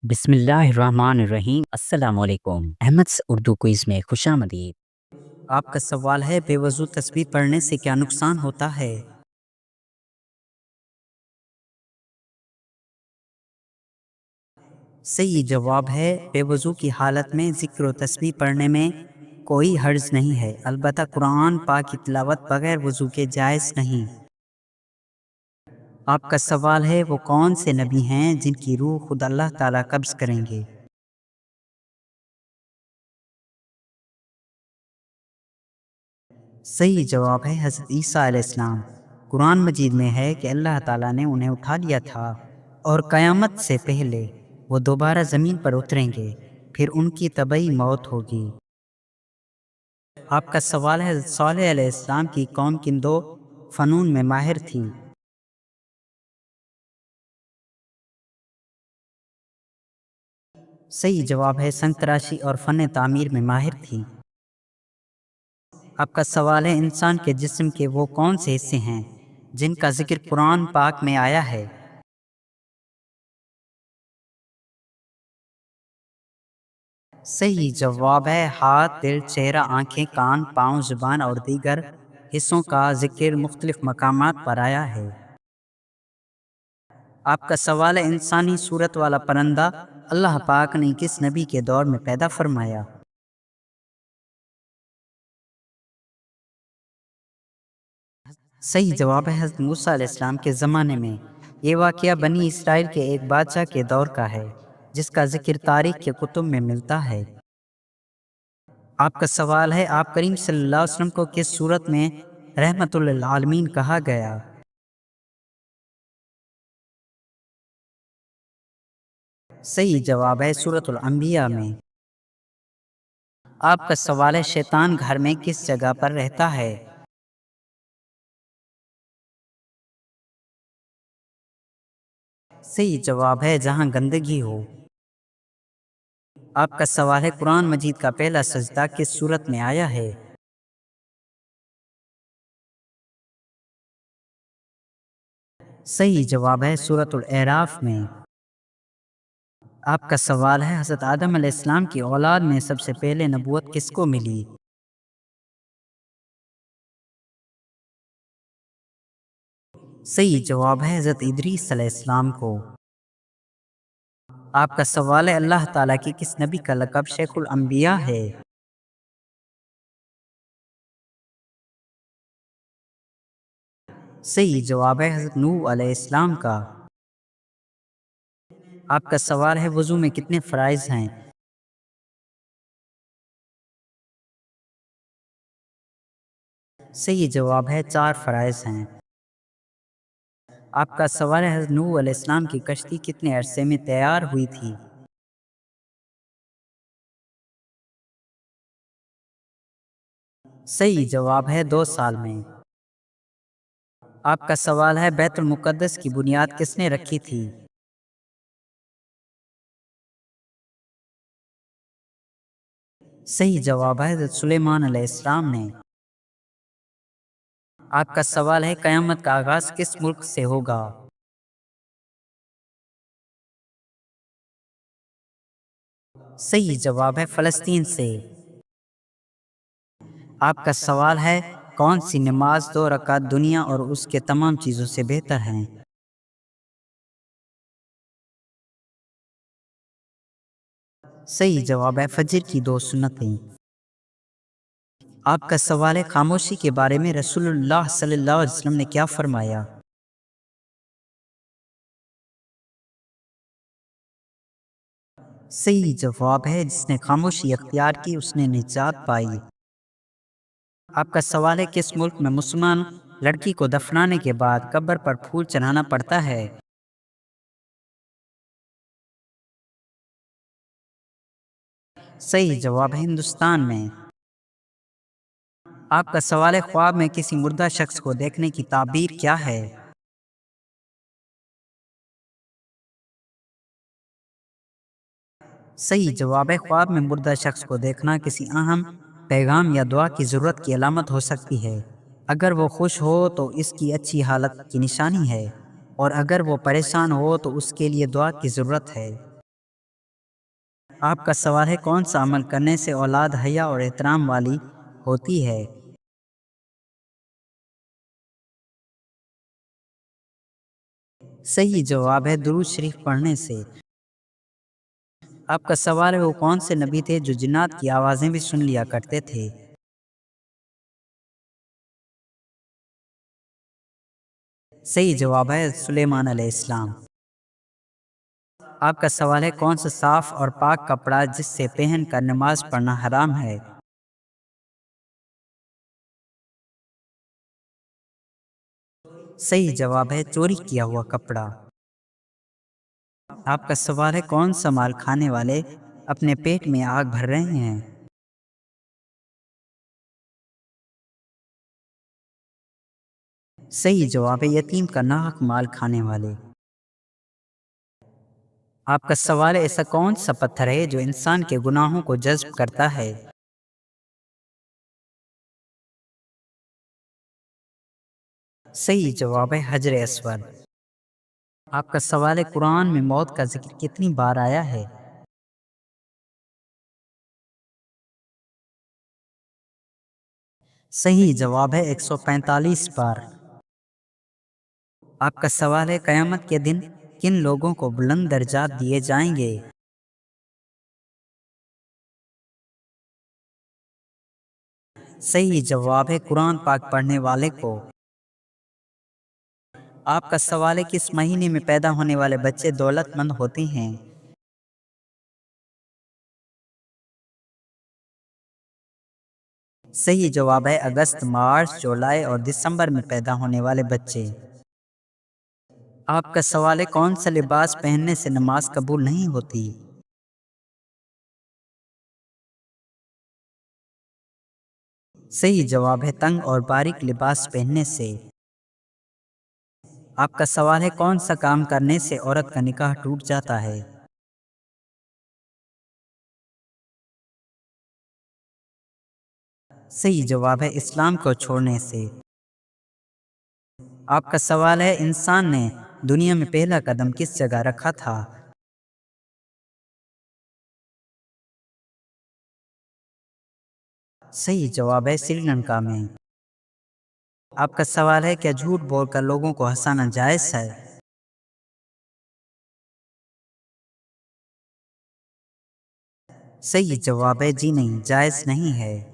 बिस्मिल्लाहिर्रहमानिर्रहीम। अस्सलाम वालेकुम। अहमद उर्दू क्विज़ में खुशामदीद। आपका सवाल है, बेवजू तस्बीह पढ़ने से क्या नुकसान होता है? सही जवाब है, बेवजू की हालत में ज़िक्र व तस्बीह पढ़ने में कोई हर्ज नहीं है। अलबत्ता कुरान पाक की तिलावत बगैर वज़ू के जायज़ नहीं। आपका सवाल है, वो कौन से नबी हैं जिनकी रूह खुद अल्लाह ताला कब्ज़ करेंगे? सही जवाब है हज़रत ईसा अलैहिस्सलाम। कुरान मजीद में है कि अल्लाह ताला ने उन्हें उठा लिया था और क़यामत से पहले वो दोबारा ज़मीन पर उतरेंगे, फिर उनकी तबई मौत होगी। आपका सवाल है, हज़रत सालेह अलैहिस्सलाम की कौम किन दो फ़नून में माहिर थी? सही जवाब है, संग तराशी और फ़न तामीर में माहिर थी। आपका सवाल है, इंसान के जिस्म के वो कौन से हिस्से हैं जिनका ज़िक्र कुरान पाक में आया है? सही जवाब है, हाथ, दिल, चेहरा, आँखें, कान, पाँव, ज़ुबान और दीगर हिस्सों का ज़िक्र मुख्तलिफ़ मकामात पर आया है। आपका सवाल है, इंसानी सूरत वाला परिंदा अल्लाह पाक ने किस नबी के दौर में पैदा फरमाया? सही जवाब है, हज़रत मूसा अलैहिस्सलाम के ज़माने में। ये वाक़या बनी इसराइल के एक बादशाह के दौर का है, जिसका ज़िक्र तारीख़ के कुतुब में मिलता है। आपका सवाल है, आप करीम सल्लल्लाहु अलैहि वसल्लम को किस सूरत में रहमतुल लिल आलमीन कहा गया? सही जवाब है, सूरतुल अंबिया में। आपका सवाल है, शैतान घर में किस जगह पर रहता है? सही जवाब है, जहाँ गंदगी हो। आपका सवाल है, कुरान मजीद का पहला सजदा किस सूरत में आया है? सही जवाब है, सूरतुल एराफ में। आपका सवाल है, हज़रत आदम अलैहिस्सलाम की औलाद में सबसे पहले नबूवत किसको मिली? सही जवाब है, हज़रत इदरीस अलैहिस्सलाम को। आपका सवाल है, अल्लाह ताला की किस नबी का लक़ब शेखुल अंबिया है? सही जवाब है, हज़रत नूह अलैहिस्सलाम का। आपका सवाल है, वज़ू में कितने फ़राइज़ हैं? सही जवाब है, 4 फ़राइज़ हैं। आपका सवाल है, हज़रत नूह अलैहिस्सलाम की कश्ती कितने अरसे में तैयार हुई थी? सही जवाब है, 2 साल में। आपका सवाल है, बैतुल मुक़द्दस की बुनियाद किसने रखी थी? सही जवाब है, हज़रत सुलेमान अलैहिस्सलाम ने। आपका सवाल है, क़यामत का आगाज़ किस मुल्क से होगा? सही जवाब है, फ़लस्तीन से। आपका सवाल है, कौन सी नमाज 2 रकात दुनिया और उसके तमाम चीज़ों से बेहतर हैं? सही जवाब है, फजर की 2 सुन्नतें। आपका सवाल है, खामोशी के बारे में रसूलुल्लाह सल्लल्लाहु अलैहि वसल्लम ने क्या फरमाया? सही जवाब है, जिसने खामोशी अख्तियार की उसने निजात पाई। आपका सवाल है, किस मुल्क में मुसलमान लड़की को दफनाने के बाद कब्र पर फूल चढ़ाना पड़ता है? सही जवाब है, हिंदुस्तान में। आपका सवाल है, ख्वाब में किसी मुर्दा शख्स को देखने की ताबीर क्या है? सही जवाब है, ख्वाब में मुर्दा शख्स को देखना किसी अहम पैगाम या दुआ की ज़रूरत की अलामत हो सकती है। अगर वो खुश हो तो इसकी अच्छी हालत की निशानी है, और अगर वो परेशान हो तो उसके लिए दुआ की ज़रूरत है। آپ کا سوال ہے کون سا عمل کرنے سے اولاد حیا اور احترام والی ہوتی ہے؟ صحیح جواب ہے درود شریف پڑھنے سے۔ آپ کا سوال ہے وہ کون سے نبی تھے جو جنات کی آوازیں بھی سن لیا کرتے تھے؟ صحیح جواب ہے سلیمان علیہ السلام۔ آپ کا سوال ہے کون سا صاف اور پاک کپڑا جس سے پہن کر نماز پڑھنا حرام ہے؟ صحیح جواب ہے چوری کیا ہوا کپڑا۔ آپ کا سوال ہے کون سا مال کھانے والے اپنے پیٹ میں آگ بھر رہے ہیں؟ صحیح جواب ہے یتیم کا ناحق مال کھانے والے۔ آپ کا سوال ہے ایسا کون سا پتھر ہے جو انسان کے گناہوں کو جذب کرتا ہے؟ صحیح جواب ہے حجر اسود۔ آپ کا سوال ہے قرآن میں موت کا ذکر کتنی بار آیا ہے؟ صحیح جواب ہے 145 بار۔ آپ کا سوال ہے قیامت کے دن کن لوگوں کو بلند درجات دیے جائیں گے؟ صحیح جواب ہے قرآن پاک پڑھنے والے کو۔ آپ کا سوال ہے کس مہینے میں پیدا ہونے والے بچے دولت مند ہوتے ہیں؟ صحیح جواب ہے اگست، مارچ، جولائی اور دسمبر میں پیدا ہونے والے بچے۔ آپ کا سوال ہے کون سا لباس پہننے سے نماز قبول نہیں ہوتی؟ صحیح جواب ہے تنگ اور باریک لباس پہننے سے۔ آپ کا سوال ہے کون سا کام کرنے سے عورت کا نکاح ٹوٹ جاتا ہے؟ صحیح جواب ہے اسلام کو چھوڑنے سے۔ آپ کا سوال ہے انسان نے دنیا میں پہلا قدم کس جگہ رکھا تھا؟ صحیح جواب ہے سری لنکا میں۔ آپ کا سوال ہے کیا جھوٹ بول کر لوگوں کو ہنسانا جائز ہے؟ صحیح جواب ہے جی نہیں، جائز نہیں ہے۔